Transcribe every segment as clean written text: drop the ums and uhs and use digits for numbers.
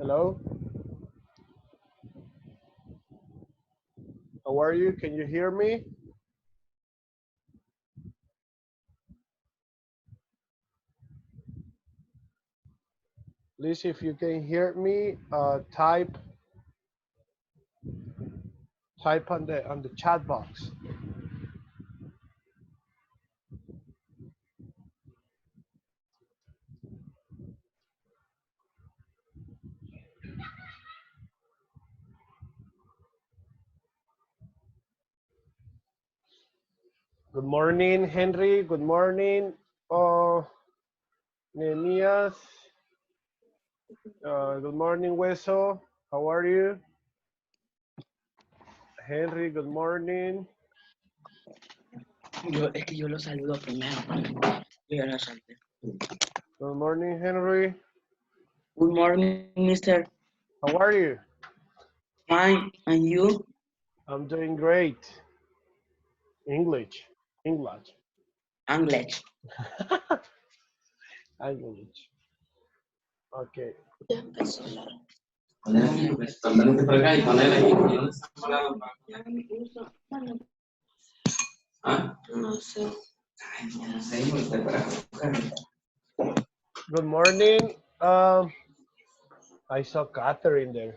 Hello? How are you? Can you hear me? Please, if you can hear me, type on the chat box. Good morning, Henry. Good morning, Nehemias. Good morning, Hueso. How are you? Henry, good morning. Es que yo lo saludo primero. Yo ya lo saludé. Good morning, Henry. Good morning, mister. How are you? Fine, and you? I'm doing great. English. English. English. Okay. Ya empezó la... No sé. Good morning. I saw Catherine there.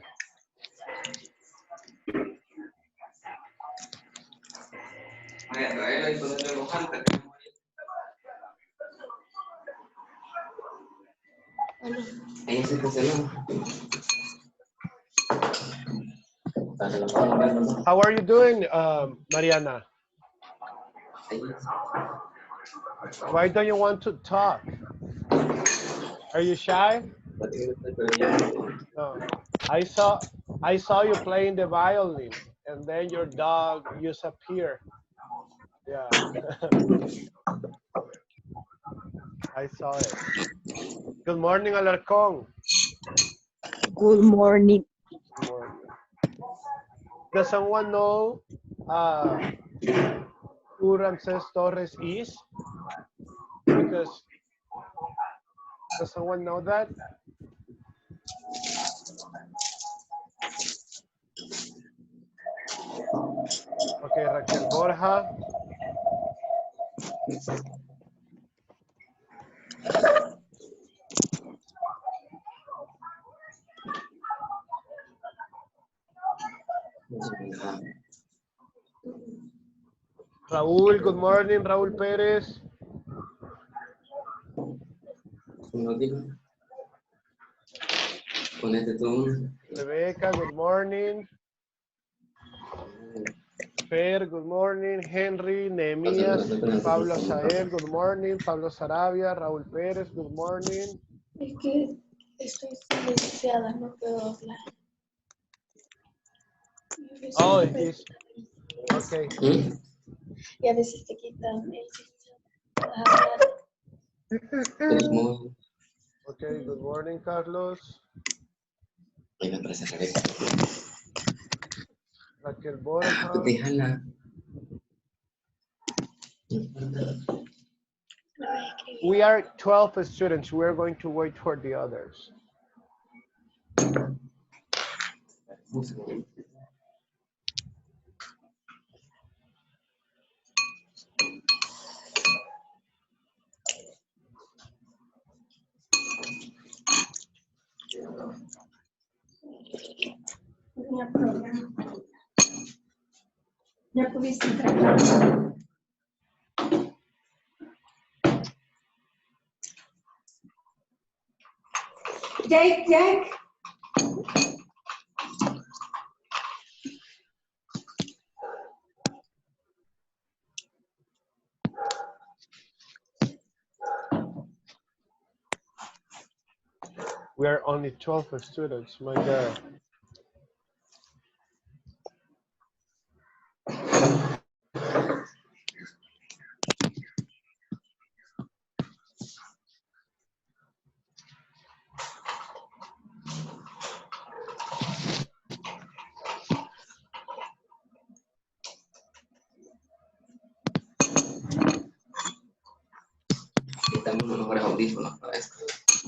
How are you doing, Mariana? Why don't you want to talk? Are you shy? No. I saw you playing the violin, and then your dog just appeared. Yeah. I saw it. Good morning, Alarcón. Good morning. Good morning. Does someone know who Ramses Torres is? Because does someone know that? Okay, Raquel Borja. Raúl, good morning, Raúl Pérez. Rebecca, good morning. Fer, good morning. Henry, Nehemías, Pablo Sael, good morning. Pablo Sarabia, Raúl Pérez, good morning. Es que estoy silenciada, no puedo hablar. Oh, it's okay. Y a veces te quitan el silencio. Okay, good morning, Carlos. Raquel Borja. We are 12 students. We're going to wait for the others. Ya pudiste entrar. Jake. We are only 12 students, my God.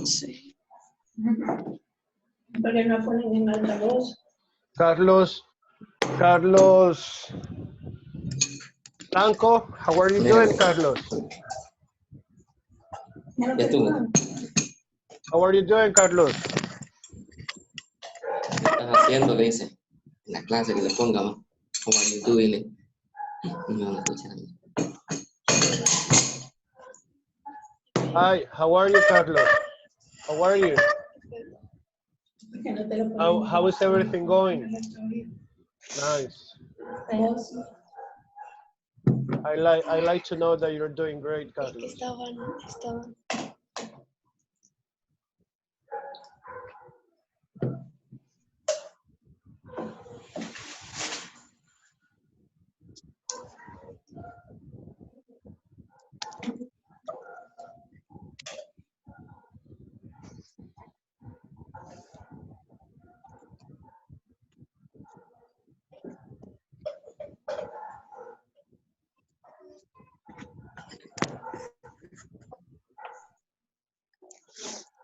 Sí. Pero porque no ponen en altavoz. Carlos Franco, how are you doing, Carlos? Ya Ya estuvo. How are you doing, Carlos? ¿Qué estás haciendo? Le dice. En la clase que le ponga, ¿no? Como en YouTube, dile. No me van a escuchar a mí. Hi, how are you, Carlos? How are you? Porque no te lo ponen. How is everything going? Nice. I like to know that you're doing great, Es que Carlos. estaban.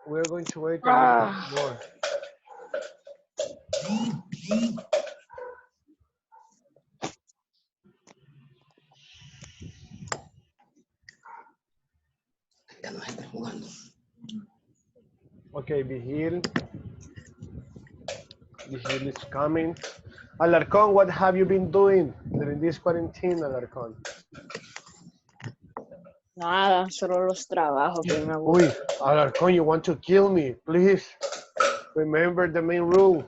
We're going to wait a little bit more. Ya no se está jugando. Okay, Vigil. Vigil is coming. Alarcón, what have you been doing during this quarantine, Alarcón? Nada, solo los trabajos. Bien a gusto. Uy, Alarcón, you want to kill me? Please remember the main rule.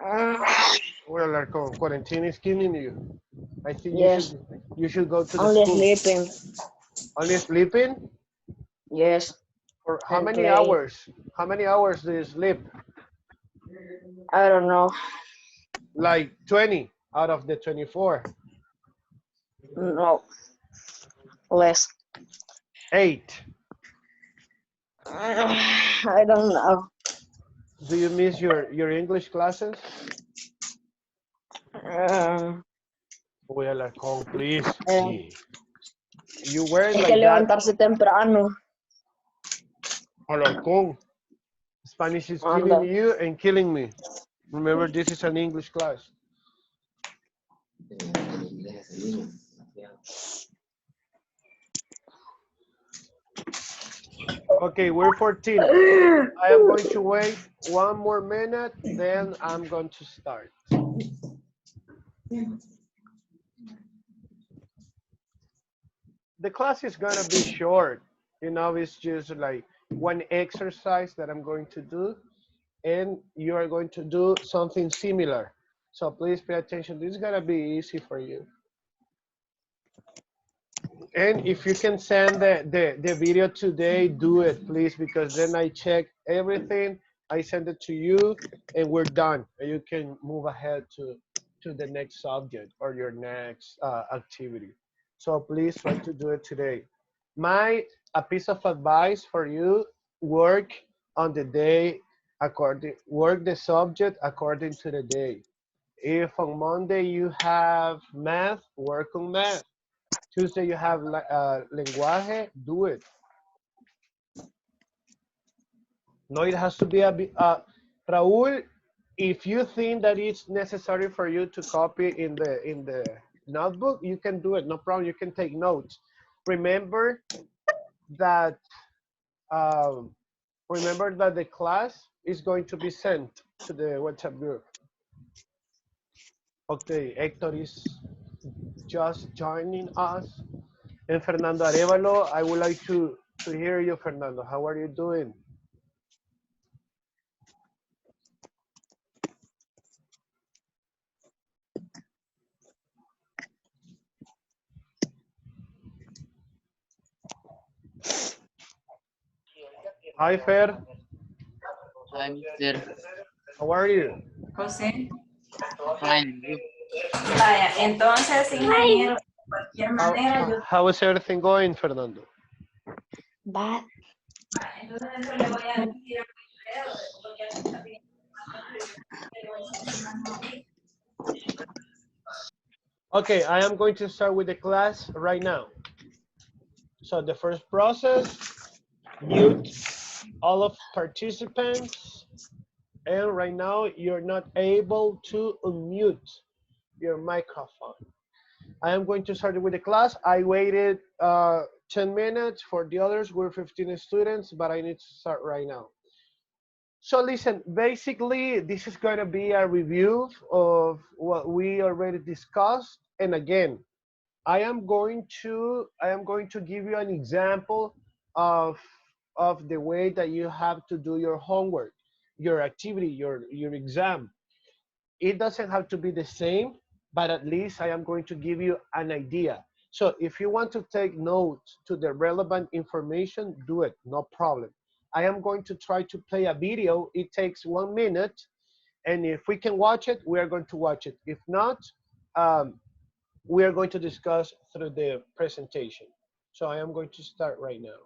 Uy, Alarcón, quarantine is killing you. I think Yes. you should go to the Only school. sleeping. Only sleeping? Yes. For how And many play. hours? How many hours do you sleep? I don't know. Like 20 out of the 24. No. Less. 8. I don't know. Do you miss your English classes? Uy, Alarcón, please. Eh. You weren't Hay que like that. levantarse temprano. Alarcón. Spanish is Anda. killing you and killing me. Remember, this is an English class. En inglés ese niño. Okay, we're 14. I am going to wait one more minute, then I'm going to start. The class is gonna be short. You know, it's just like one exercise that I'm going to do, and you are going to do something similar. So please pay attention. This is gonna be easy for you. And if you can send the video today, do it, please, because then I check everything, I send it to you, and we're done. And you can move ahead to the next subject or your next activity. So please try to do it today. A piece of advice for you, work on the day work the subject according to the day. If on Monday you have math, work on math. Tuesday you have lenguaje, do it. No, it has to be Raúl, if you think that it's necessary for you to copy in the notebook, you can do it, no problem, you can take notes. Remember that the class is going to be sent to the WhatsApp group. Okay, Hector is just joining us. And Fernando Arevalo, I would like to hear you, Fernando. How are you doing? Hi, Fer. Hi, Mister. How are you? José. Fine. Vaya, entonces, ingeniero, de cualquier manera, yo... How is everything going, Fernando? Bad. Vaya, entonces eso le voy a decir a Wilfredo, porque él está pidiendo información. Okay, I am going to start with the class right now. So the first process, mute all of participants. And right now, you're not able to unmute your microphone. I am going to start with the class. I waited 10 minutes for the others. We're 15 students, but I need to start right now. So listen, basically, this is going to be a review of what we already discussed. And again, I am going to give you an example of the way that you have to do your homework, your activity, your exam. It doesn't have to be the same, but at least I am going to give you an idea. So if you want to take notes to the relevant information, do it, no problem. I am going to try to play a video. It takes 1 minute. And if we can watch it, we are going to watch it. If not, we are going to discuss through the presentation. So I am going to start right now.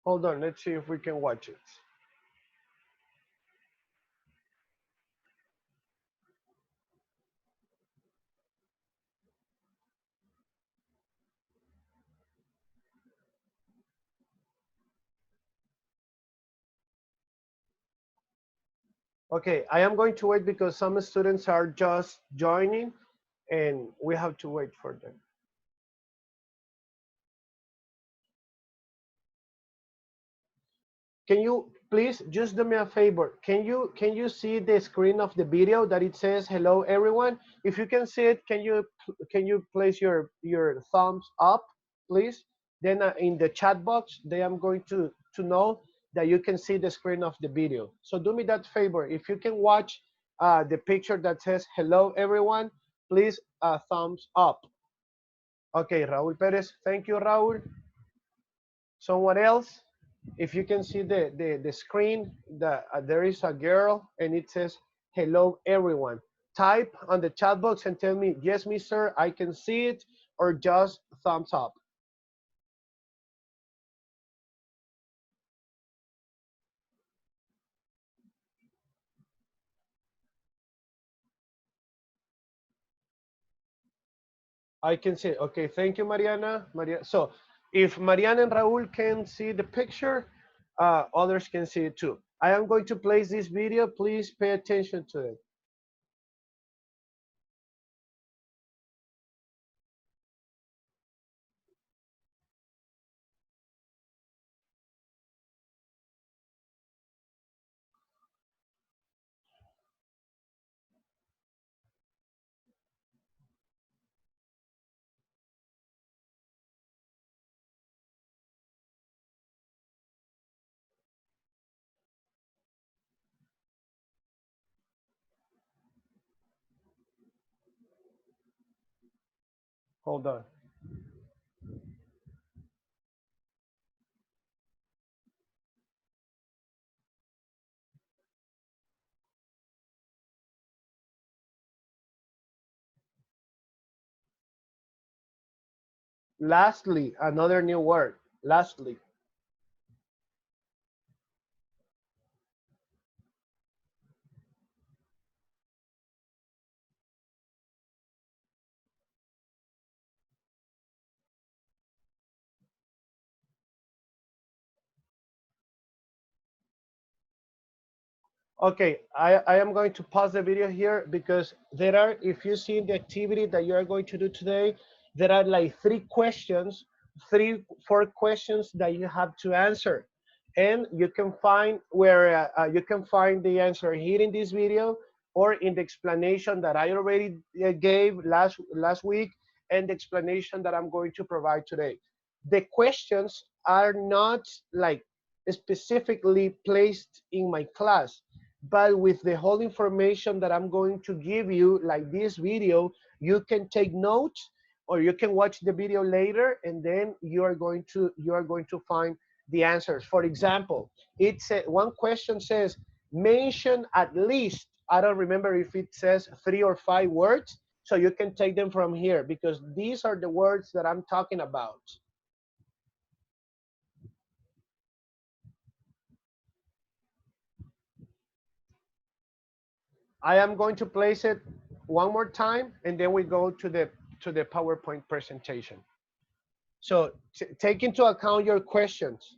Hold on, let's see if we can watch it. Okay, I am going to wait because some students are just joining and we have to wait for them. Can you please just do me a favor? Can you see the screen of the video that it says hello everyone? If you can see it, can you place your thumbs up, please? Then in the chat box, they am going to know that you can see the screen of the video. So do me that favor. If you can watch the picture that says hello everyone, please thumbs up. Okay, Raúl Pérez. Thank you, Raúl. Someone else? If you can see the screen, there is a girl and it says, hello, everyone. Type on the chat box and tell me, yes, mister, I can see it, or just thumbs up. I can see it. Okay, thank you, Mariana. So if Mariana and Raul can see the picture, others can see it too. I am going to place this video. Please pay attention to it. Hold on. Lastly, another new word. Lastly. Okay, I am going to pause the video here because there are, if you see the activity that you are going to do today, there are like four questions that you have to answer. And you can find you can find the answer here in this video or in the explanation that I already gave last week and the explanation that I'm going to provide today. The questions are not like specifically placed in my class, but with the whole information that I'm going to give you, like this video, you can take notes or you can watch the video later and then you are going to find the answers. For example, it's one question says, mention at least, I don't remember if it says 3 or 5 words, so you can take them from here because these are the words that I'm talking about. I am going to place it one more time, and then we go to the PowerPoint presentation. So take into account your questions.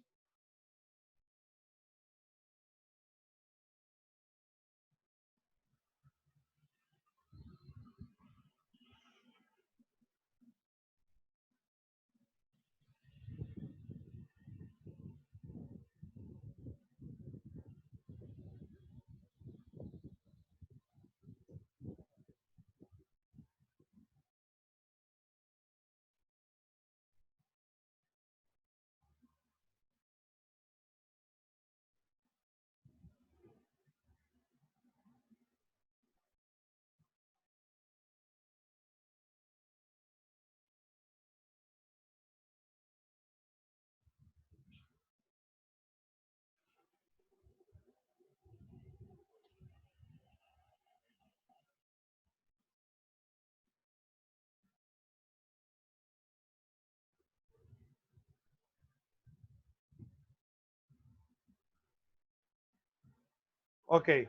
Okay.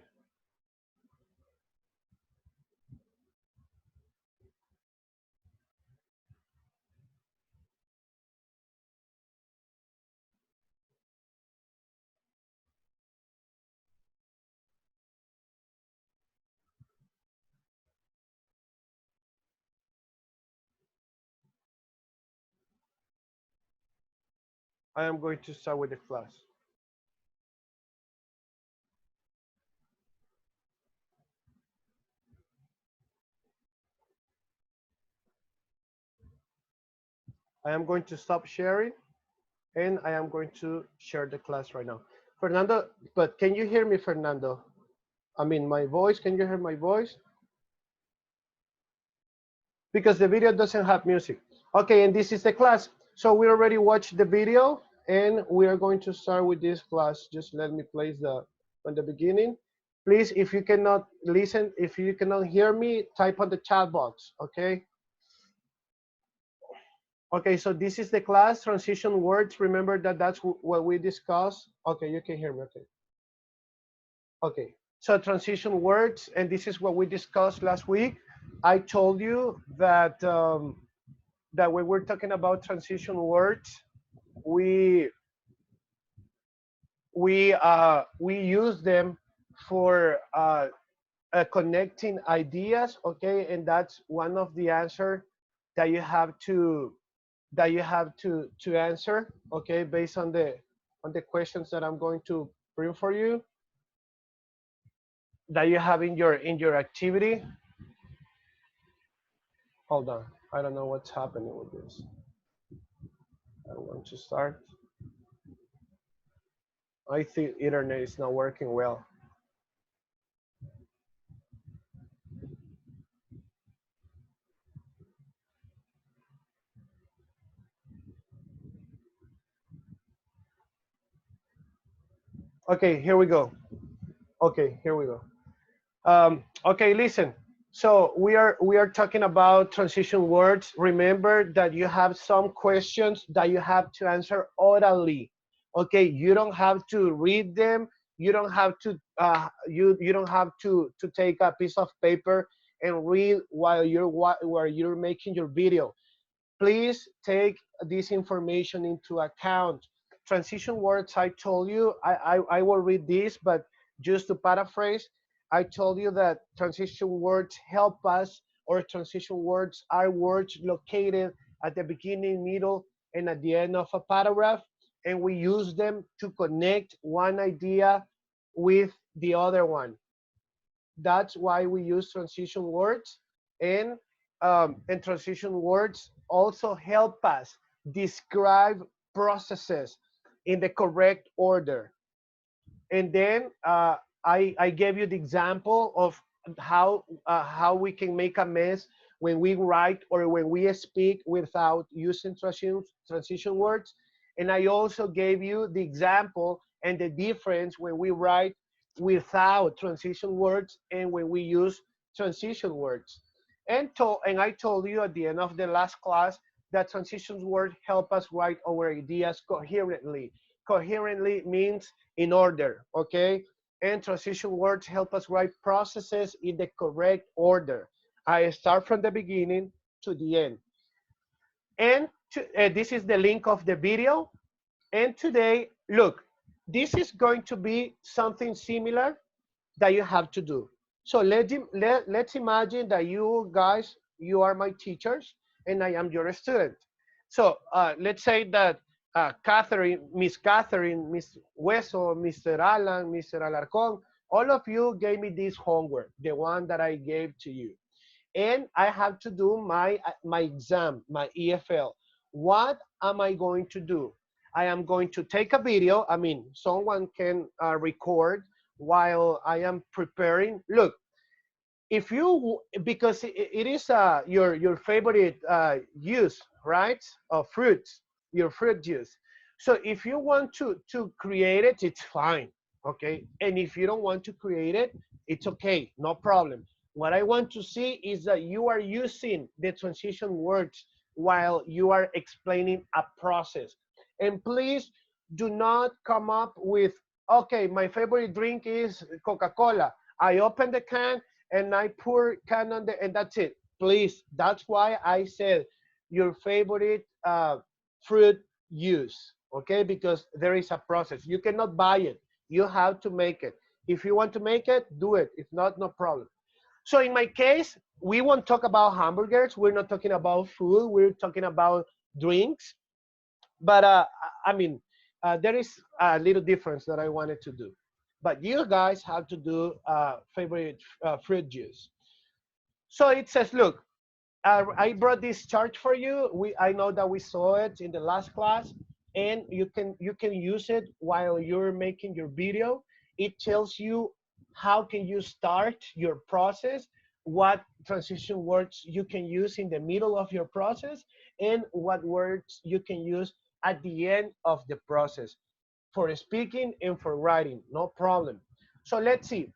I am going to start with the class. I am going to stop sharing, and I am going to share the class right now. Fernando, but can you hear me, Fernando? I mean, my voice, can you hear my voice? Because the video doesn't have music. Okay, and this is the class. So we already watched the video, and we are going to start with this class. Just let me place the from the beginning. Please, if you cannot listen, if you cannot hear me, type on the chat box, okay? Okay, so this is the class, transition words. Remember that that's what we discussed. Okay, you can hear me, okay. Okay, so transition words, and this is what we discussed last week. I told you that that when we're talking about transition words, we we use them for connecting ideas, okay, and that's one of the answer that you have to answer, okay, based on the questions that I'm going to bring for you that you have in your activity. Hold on, I don't know what's happening with this. I want to start. I think internet is not working well. Okay, here we go. Okay, here we go. Okay, listen. So we are talking about transition words. Remember that you have some questions that you have to answer orally. Okay, you don't have to read them. You don't have to you don't have to take a piece of paper and read while you're making your video. Please take this information into account. Transition words, I told you, I will read this, but just to paraphrase, I told you that transition words help us, or transition words are words located at the beginning, middle, and at the end of a paragraph, and we use them to connect one idea with the other one. That's why we use transition words, and transition words also help us describe processes in the correct order. And then I gave you the example of how we can make a mess when we write or when we speak without using transition words. And I also gave you the example and the difference when we write without transition words and when we use transition words. And I told you at the end of the last class that transition words help us write our ideas coherently. Coherently means in order, okay? and transition words help us write processes in the correct order. I start from the beginning to the end. And this is the link of the video. And today, look, this is going to be something similar that you have to do. So let's imagine that you guys, you are my teachers and I am your student. So let's say that Catherine, Miss Hueso, Mr. Alan, Mr. Alarcon, all of you gave me this homework, the one that I gave to you. And I have to do my exam, my EFL. What am I going to do? I am going to take a video. I mean, someone can record while I am preparing. Look, if you, because it is your favorite use, right, of fruits, your fruit juice. So if you want to create it, it's fine, okay? And if you don't want to create it, it's okay, no problem. What I want to see is that you are using the transition words while you are explaining a process. And please do not come up with, okay, my favorite drink is Coca-Cola. I open the can and I pour can on the, and that's it. Please, that's why I said your favorite fruit juice, okay? Because there is a process. You cannot buy it. You have to make it. If you want to make it, do it. If not, no problem. So in my case, we won't talk about hamburgers. We're not talking about food. We're talking about drinks. But I mean, there is a little difference that I wanted to do. But you guys have to do favorite fruit juice. So it says, look, I brought this chart for you. I know that we saw it in the last class, and you can use it while you're making your video. It tells you how can you start your process, what transition words you can use in the middle of your process, and what words you can use at the end of the process for speaking and for writing, no problem. So let's see.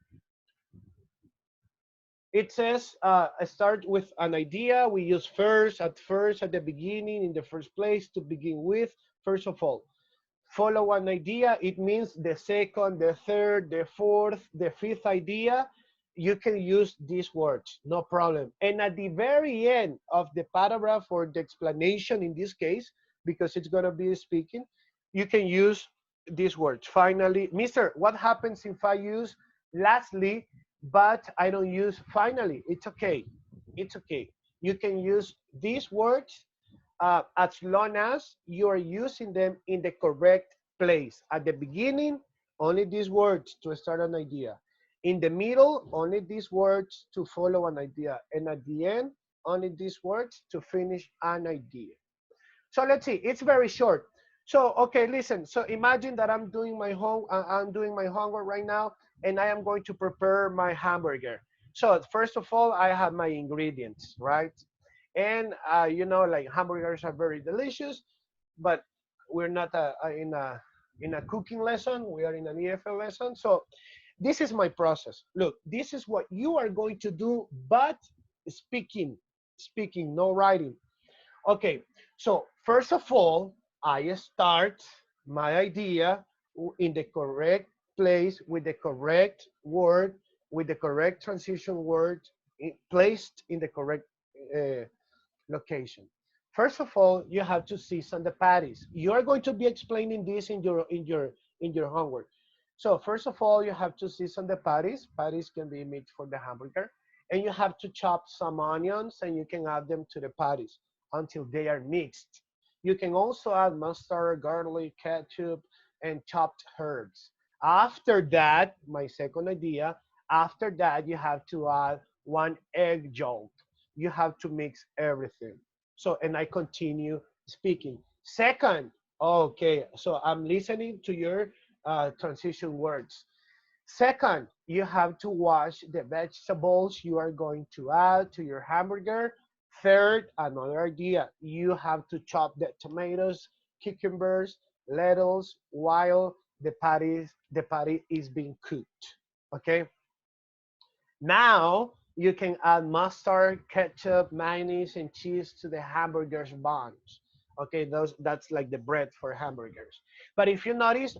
It says start with an idea. We use first, at the beginning, in the first place, to begin with. First of all, follow an idea. It means the second, the third, the fourth, the fifth idea. You can use these words, no problem. And at the very end of the paragraph or the explanation in this case, because it's going to be speaking, you can use these words. Finally, Mister, what happens if I use lastly, but I don't use finally? It's okay. It's okay. You can use these words as long as you are using them in the correct place. At the beginning, only these words to start an idea. In the middle, only these words to follow an idea. And at the end, only these words to finish an idea. So let's see, it's very short. So, okay, listen, so imagine that I'm doing my homework right now, and I am going to prepare my hamburger. So first of all, I have my ingredients, right? And you know, like hamburgers are very delicious, but we're not in a cooking lesson. We are in an EFL lesson. So this is my process. Look, this is what you are going to do, but speaking, no writing. Okay, so first of all, I start my idea in the correct place with the correct word, with the correct transition word placed in the correct uh, location. First of all, you have to season the patties. You are going to be explaining this in your homework. So first of all, you have to season the patties. Patties can be made for the hamburger, and you have to chop some onions, and you can add them to the patties until they are mixed. You can also add mustard, garlic, ketchup, and chopped herbs. After that, my second idea, after that, you have to add one egg yolk. You have to mix everything. So, and I continue speaking. Second, okay, so I'm listening to your transition words. Second, you have to wash the vegetables you are going to add to your hamburger. Third, another idea, you have to chop the tomatoes, cucumbers, lettuce while the patty is being cooked. Okay. Now you can add mustard, ketchup, mayonnaise, and cheese to the hamburger's buns. Okay, that's like the bread for hamburgers. But if you notice,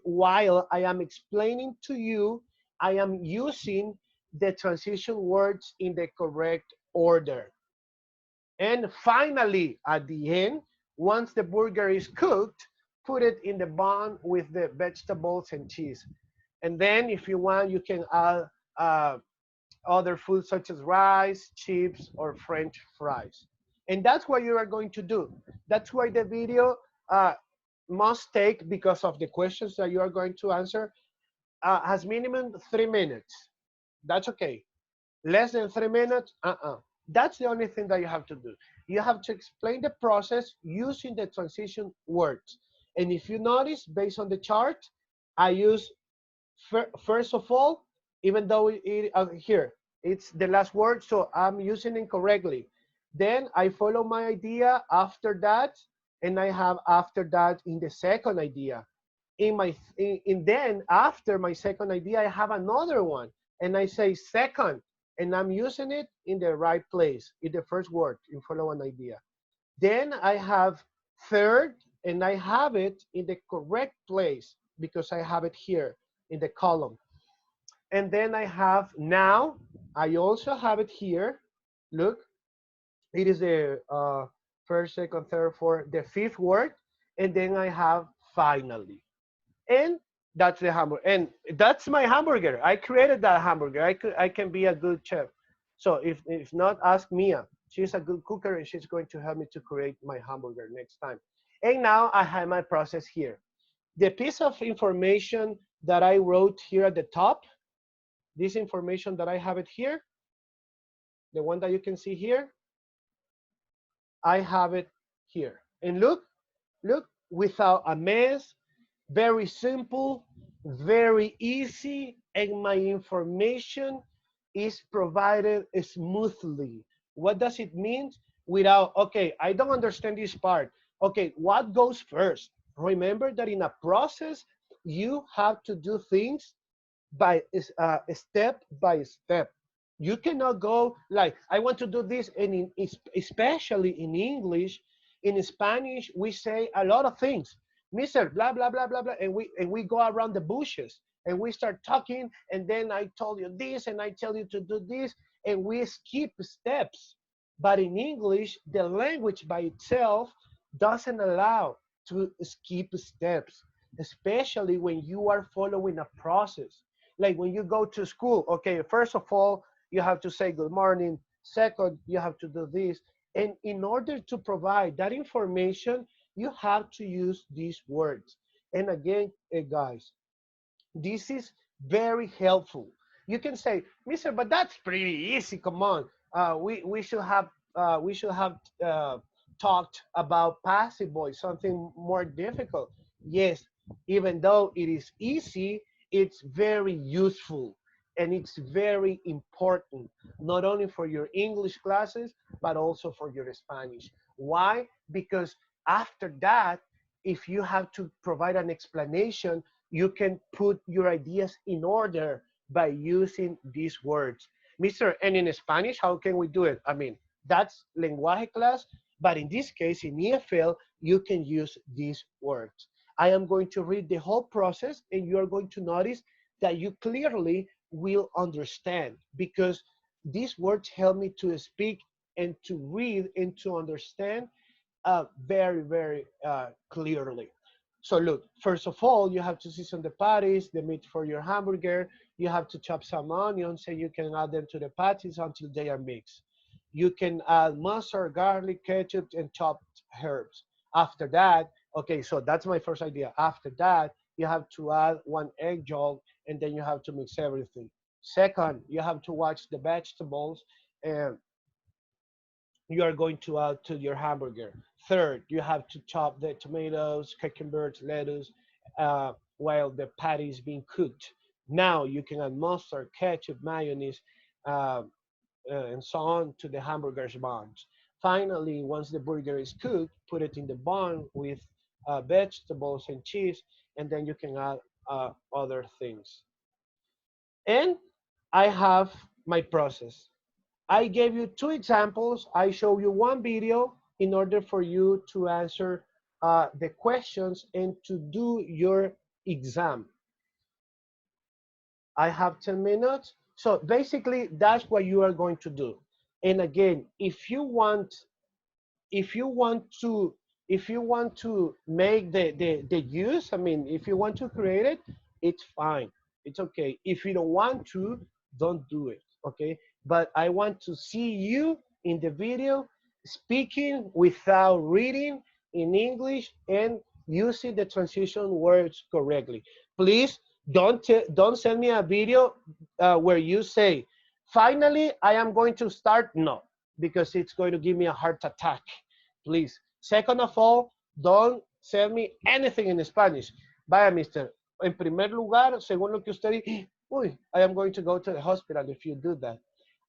while I am explaining to you, I am using the transition words in the correct order. And finally, at the end, once the burger is cooked, put it in the bun with the vegetables and cheese. And then if you want, you can add uh, other foods such as rice, chips, or French fries. And that's what you are going to do. That's why the video uh, must take, because of the questions that you are going to answer, has minimum 3 minutes. That's okay. Less than 3 minutes, That's the only thing that you have to do. You have to explain the process using the transition words. And if you notice, based on the chart, I use first of all, even though here, it's the last word, so I'm using it correctly. Then I follow my idea after that, and I have after that in the second idea. Then after my second idea, I have another one, and I say second, and I'm using it in the right place, in the first word, in follow an idea. Then I have third, and I have it in the correct place because I have it here in the column. And then I have now, I also have it here. Look, it is the first, second, third, fourth, the fifth word. And then I have finally. And that's the hamburger. And that's my hamburger. I created that hamburger. I can be a good chef. So if not, ask Mia. She's a good cooker and she's going to help me to create my hamburger next time. And now I have my process here. The piece of information that I wrote here at the top, this information that I have it here, the one that you can see here, I have it here. And look, without a mess, very simple, very easy, and my information is provided smoothly. What does it mean? Without, okay, I don't understand this part. Okay, what goes first? Remember that in a process, you have to do things by step by step. You cannot go like, I want to do this, and especially in English, in Spanish, we say a lot of things. Mister, blah, blah, blah, blah, blah, and we go around the bushes, and we start talking, and then I told you this, and I tell you to do this, and we skip steps. But in English, the language by itself doesn't allow to skip steps, especially when you are following a process. Like when you go to school, okay, first of all, you have to say good morning. Second, you have to do this. And in order to provide that information, you have to use these words. And again, guys, this is very helpful. You can say, Mister, but that's pretty easy. Come on, we should have talked about passive voice, something more difficult. Yes, even though it is easy, it's very useful and it's very important, not only for your English classes, but also for your Spanish. Why? Because after that, if you have to provide an explanation, you can put your ideas in order by using these words. Mister, and in Spanish, how can we do it? I mean, that's lenguaje class, but in this case, in EFL, you can use these words. I am going to read the whole process, and you are going to notice that you clearly will understand, because these words help me to speak and to read and to understand very, very clearly. So look, first of all, you have to season the patties, the meat for your hamburger. You have to chop some onions, and you can add them to the patties until they are mixed. You can add mustard, garlic, ketchup, and chopped herbs. After that, okay, so that's my first idea. After that, you have to add one egg yolk, and then you have to mix everything. Second, you have to watch the vegetables, and you are going to add to your hamburger. Third, you have to chop the tomatoes, cucumbers, lettuce, while the patty is being cooked. Now you can add mustard, ketchup, mayonnaise, uh, and so on to the hamburger's buns. Finally, once the burger is cooked, put it in the bun with vegetables and cheese, and then you can add other things. And I have my process. I gave you two examples. I show you one video in order for you to answer the questions and to do your exam. I have 10 minutes. So basically, that's what you are going to do. And again, if you want to make the use, I mean, if you want to create it, it's fine, it's okay. If you don't want to, don't do it, okay? But I want to see you in the video speaking without reading in English and using the transition words correctly. Please don't send me a video where you say, finally I am going to start. No, because it's going to give me a heart attack. Please. Second of all, don't send me anything in Spanish. Vaya, mister. En primer lugar, según lo que usted dice, uy, I am going to go to the hospital if you do that.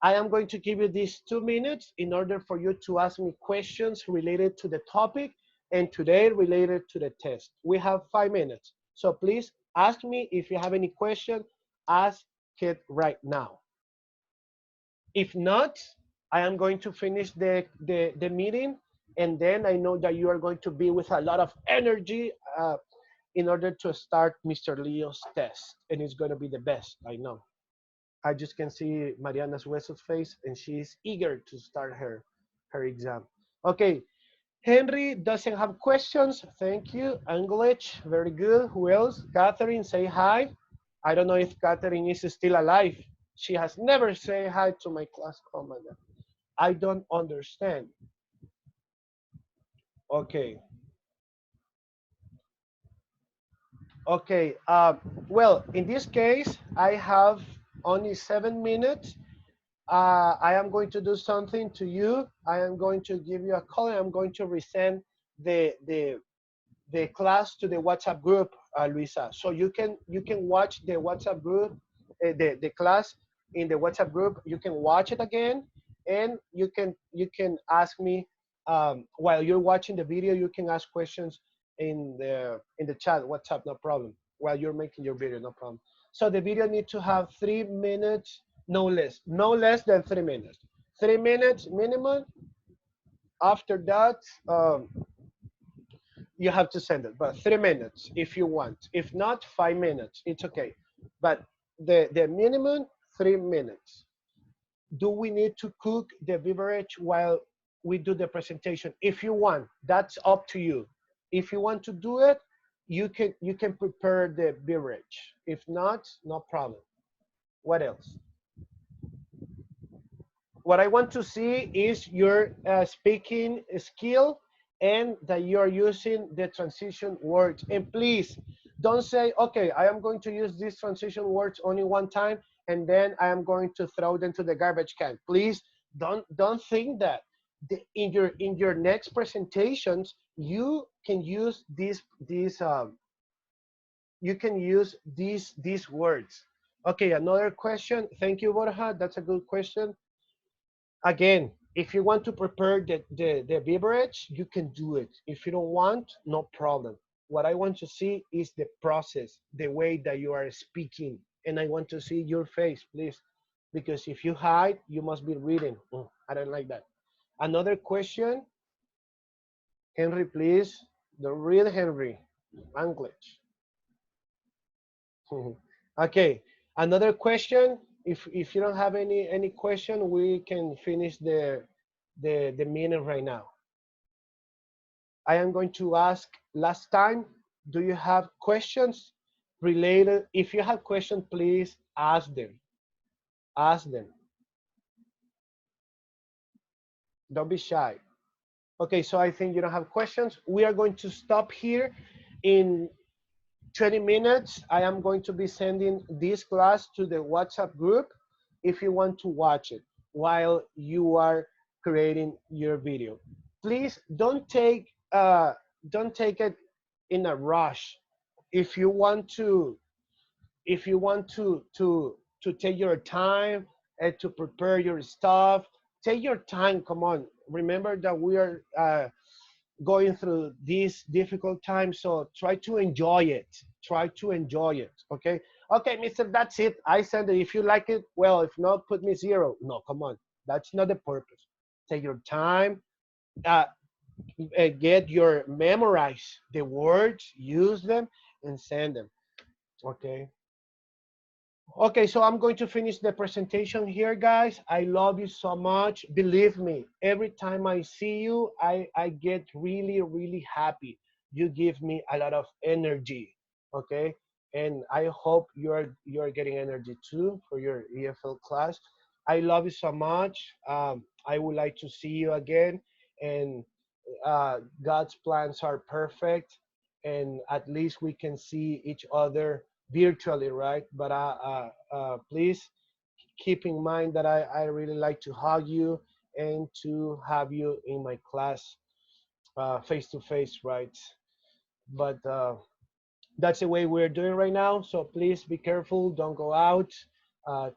I am going to give you these 2 minutes in order for you to ask me questions related to the topic and today related to the test. We have 5 minutes. So please ask me if you have any question, ask it right now. If not, I am going to finish the meeting, and then I know that you are going to be with a lot of energy in order to start Mr. Leo's test, and it's going to be the best, I know. I just can see Mariana's Hueso's face, and she's eager to start her exam. Okay, Henry doesn't have questions. Thank you. English, very good. Who else? Catherine, say hi. I don't know if Catherine is still alive. She has never said hi to my class. Oh my God. I don't understand. Okay. Okay. Well, in this case, I have only 7 minutes. I am going to do something to you. I am going to give you a call. I'm going to resend the class to the WhatsApp group, Luisa. So you can watch the WhatsApp group, the class in the WhatsApp group. You can watch it again, and you can ask me while you're watching the video. You can ask questions in the chat WhatsApp, no problem. While you're making your video, no problem. So the video needs to have 3 minutes, no less than 3 minutes. 3 minutes minimum. After that, you have to send it, but 3 minutes if you want. If not, 5 minutes, it's okay. But the minimum, 3 minutes. Do we need to cook the beverage while we do the presentation? If you want, that's up to you. If you want to do it, you can prepare the beverage. If not, no problem. What else? What I want to see is your speaking skill and that you're using the transition words. And please don't say, okay, I am going to use these transition words only one time and then I am going to throw them to the garbage can. Please don't think that. In your next presentations, you can use these words. Okay, another question. Thank you, Borja. That's a good question. Again, if you want to prepare the beverage, you can do it. If you don't want, no problem. What I want to see is the process, the way that you are speaking. And I want to see your face, please. Because if you hide, you must be reading. I don't like that. Another question. Henry, please. The real Henry. English. Okay. Another question. If you don't have any question, we can finish the meeting right now. I am going to ask last time, do you have questions related? If you have questions, please ask them. Ask them. Don't be shy. Okay, so I think you don't have questions. We are going to stop here. In 20 minutes, I am going to be sending this class to the WhatsApp group if you want to watch it while you are creating your video. Please don't take it in a rush. If you want to take your time and to prepare your stuff, take your time. Come on. Remember that we are going through these difficult times, so try to enjoy it. Try to enjoy it. Okay. Okay, mister, that's it. I send it. If you like it, well. If not, put me 0. No, come on. That's not the purpose. Take your time. get your memorize the words, use them, and send them. Okay. Okay, so I'm going to finish the presentation here, guys. I love you so much. Believe me, every time I see you, I get really, really happy. You give me a lot of energy, okay? And I hope you're getting energy too for your EFL class. I love you so much. I would like to see you again, and God's plans are perfect, and at least we can see each other virtually, right? But please keep in mind that I really like to hug you and to have you in my class face to face, right? But that's the way we're doing right now. So please be careful. Don't go out.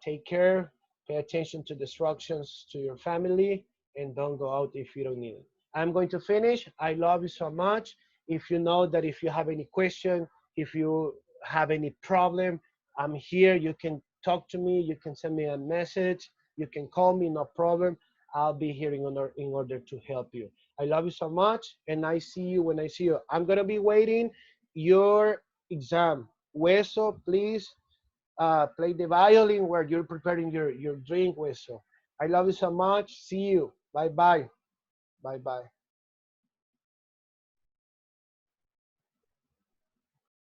Take care. Pay attention to the instructions to your family, and don't go out if you don't need it. I'm going to finish. I love you so much. If you know that if you have any question, if you have any problem, I'm here. You can talk to me. You can send me a message. You can call me. No problem. I'll be here in order to help you. I love you so much, and I see you when I see you. I'm gonna be waiting your exam. Hueso, please play the violin where you're preparing your drink, Hueso. I love you so much. See you. Bye bye. Bye bye.